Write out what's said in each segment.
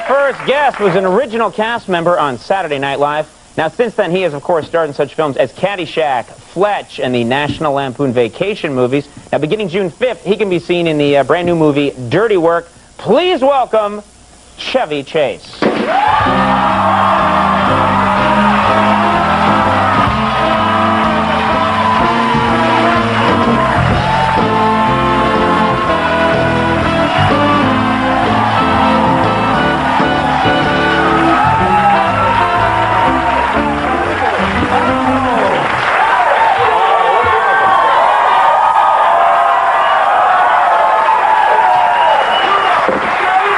first guest was an original cast member on Saturday Night Live. Now, since then, he has, of course, starred in such films as Caddyshack, Fletch, and the National Lampoon Vacation movies. Now, beginning June 5th, he can be seen in the brand new movie Dirty Work. Please welcome Chevy Chase.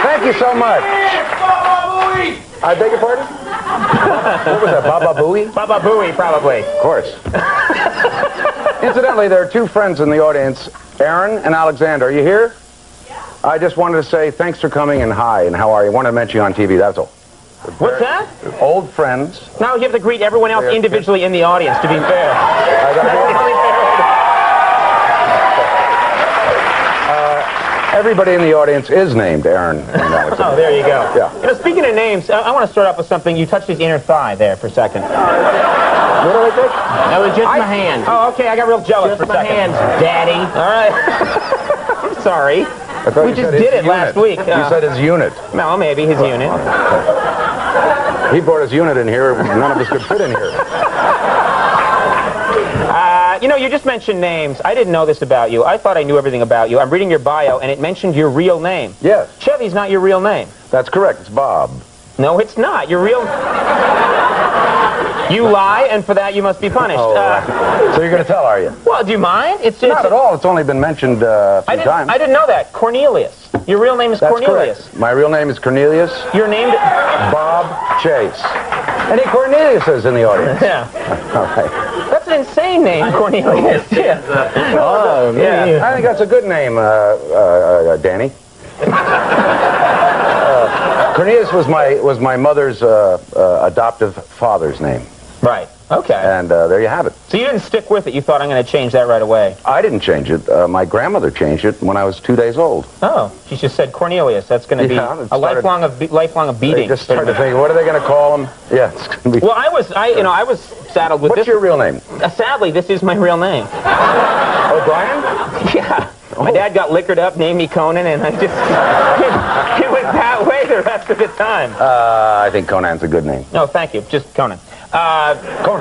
Thank you so much. I beg your pardon? What was that, Baba Booey? Baba Booey, probably. Of course. Incidentally, there are two friends in the audience, Aaron and Alexander. Are you here? Yeah. I just wanted to say thanks for coming and hi, and how are you? Wanted to mention you on TV, that's all. What's that? Old friends. Now you have to greet everyone else individually in the audience, to be fair. Everybody in the audience is named Aaron and Alexander. Oh, there you go. Yeah. You know, speaking of names, I want to start off with something. You touched his inner thigh there for a second. What did I think? That was just my hand. Oh, okay. I got real jealous for a second. Just my hands, Daddy. All right. I'm sorry. We just did it last week. You said his unit. No, maybe his unit. He brought his unit in here. None of us could fit in here. You know, you just mentioned names. I didn't know this about you. I thought I knew everything about you. I'm reading your bio, and it mentioned your real name. Yes. Chevy's not your real name. That's correct. It's Bob. No, it's not. Your real... You lie, and for that you must be punished. Oh, so you're going to tell, are you? Well, do you mind? It's not at all. It's only been mentioned a few times. I didn't know that. Cornelius. Your real name is Cornelius. Correct. My real name is Cornelius. You're named... Bob Chase. Any Corneliuses in the audience? Yeah. All right. That's an insane name, Cornelius. Yeah. Oh, yeah. I think that's a good name, Danny. Cornelius was my mother's adoptive father's name. Right. Okay. And there you have it. So you didn't stick with it. You thought, I'm going to change that right away. I didn't change it. My grandmother changed it when I was 2 days old. Oh. She just said Cornelius. That's going to be a lifelong of beating. They just started to think, what are they going to call him? Yeah, it's going to be... Well, I was saddled with this. What's your real name? Sadly, this is my real name. O'Brien? Yeah. My dad got liquored up, named me Conan, and I just... it went that way the rest of the time. I think Conan's a good name. No, thank you. Just Conan. Conan.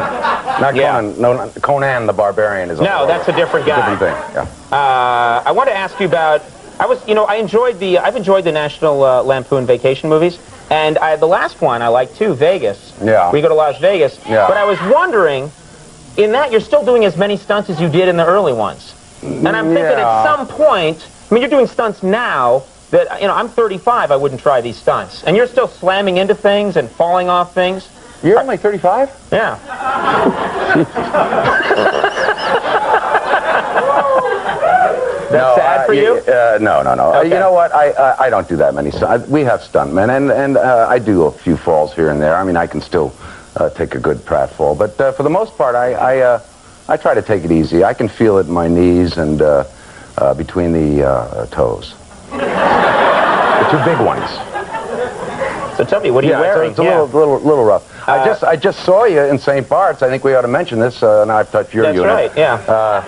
Not Conan. No, Conan the Barbarian is... No, that's a different guy. Different thing, yeah. I want to ask you about... I've enjoyed the National Lampoon Vacation movies, and the last one I liked too, Vegas. Yeah. We go to Las Vegas. Yeah. But I was wondering, in that you're still doing as many stunts as you did in the early ones. And I'm thinking at some point, I mean, you're doing stunts now that, I'm 35, I wouldn't try these stunts. And you're still slamming into things and falling off things. You're only 35? Yeah. That's sad for you? No. Okay. You know what? I don't do that many stunts. We have stuntmen, and I do a few falls here and there. I mean, I can still take a good pratfall. But for the most part, I try to take it easy. I can feel it in my knees and between the toes. The two big ones. So tell me, what are you wearing? It's a little rough. I just saw you in St. Bart's. I think we ought to mention this. Now I've touched your unit. That's right. Yeah.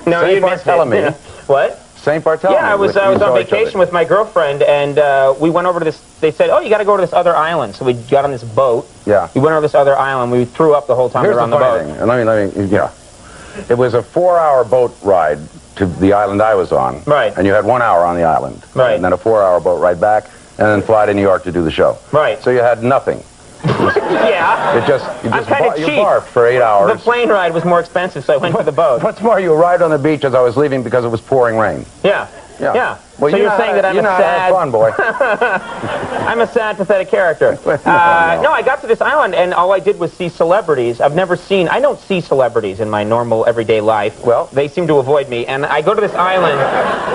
No, St. Bartholomew. What? St. Bartholomew. Yeah, I was on vacation with my girlfriend, and we went over to this. They said, "Oh, you got to go to this other island." So we got on this boat. Yeah. We went over this other island. We threw up the whole time we were on the boat. Thing. And let me, it was a 4-hour boat ride to the island I was on. Right. And you had 1 hour on the island. Right. And then a 4-hour boat ride back, and then fly to New York to do the show. Right. So you had nothing. Yeah. You I'm kind of cheap. barfed for 8 hours. The plane ride was more expensive, so I went to the boat. What's more, you arrived on the beach as I was leaving because it was pouring rain. Yeah. Yeah. Well, so you're saying that I'm a sad... fun, boy. I'm a sad, pathetic character. No, I got to this island, and all I did was see celebrities. I don't see celebrities in my normal, everyday life. Well, they seem to avoid me, and I go to this island,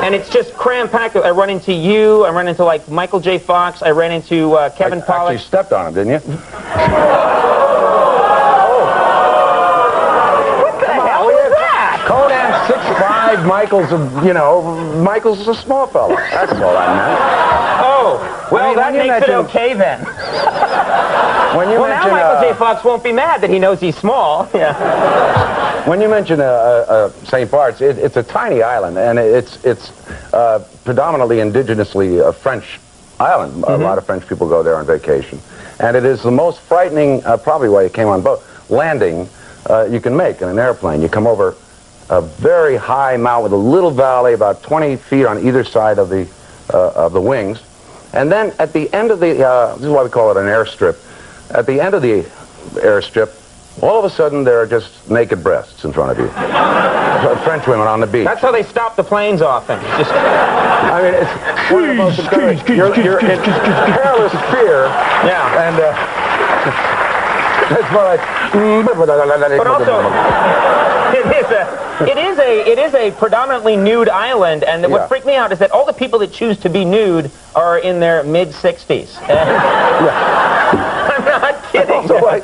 and it's just cram-packed. I run into you, I run into, like, Michael J. Fox, I ran into Kevin Pollak. You stepped on him, didn't you? What the hell is that? Conan 6'5", implied Michael's, Michael's is a small fella. That's all I meant. Oh, well, that makes it okay then. Well, now Michael J. Fox won't be mad that he knows he's small. Yeah. When you mention St. Bart's, it's a tiny island, and it's predominantly indigenously French island. A lot of French people go there on vacation. And it is the most frightening, probably why you came on boat, landing you can make in an airplane. You come over a very high mountain with a little valley, about 20 feet on either side of the wings. And then at the end of the, this is why we call it an airstrip, at the end of the airstrip, all of a sudden there are just naked breasts in front of you. French women on the beach. That's how they stop the planes often. Just... I mean, it's one of the most incredible. You're in perilous fear. Yeah. And that's what But also, it is a predominantly nude island, and what freaked me out is that all the people that choose to be nude are in their mid-60s. I'm not kidding. So I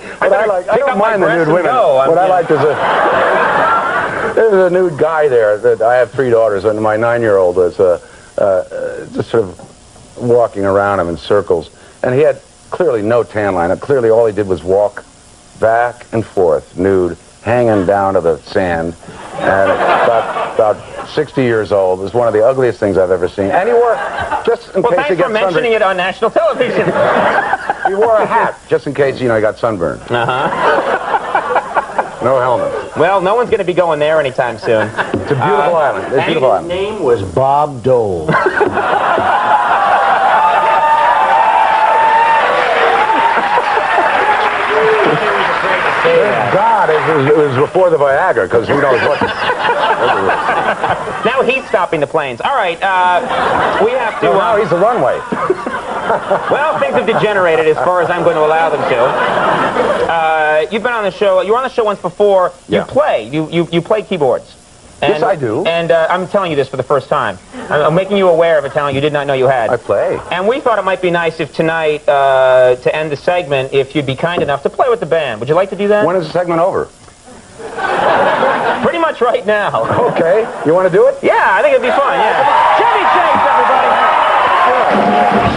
don't mind the nude women. What I like is there's a nude guy there. That I have 3 daughters, and my 9-year-old is just sort of walking around him in circles, and he had clearly no tan line. Clearly, all he did was walk back and forth, nude, hanging down to the sand, and about 60 years old. It was one of the ugliest things I've ever seen. And he wore, just in case he gets sunburned. Well, thanks for mentioning it on national television. He wore a hat, just in case, he got sunburned. No helmet. Well, no one's going to be going there anytime soon. It's a beautiful island. It's a beautiful island. His name was Bob Dole. God, it was before the Viagra, because who knows what. Now he's stopping the planes. All right, we have to... No, now he's the runway. Well, things have degenerated as far as I'm going to allow them to. You've been on the show. You were on the show once before. You play. You play keyboards. And, yes, I do. And I'm telling you this for the first time. I'm making you aware of a talent you did not know you had. I play. And we thought it might be nice if tonight, to end the segment, if you'd be kind enough to play with the band. Would you like to do that? When is the segment over? Pretty much right now. Okay. You want to do it? Yeah, I think it'd be fun, yeah. Chevy Chase, everybody!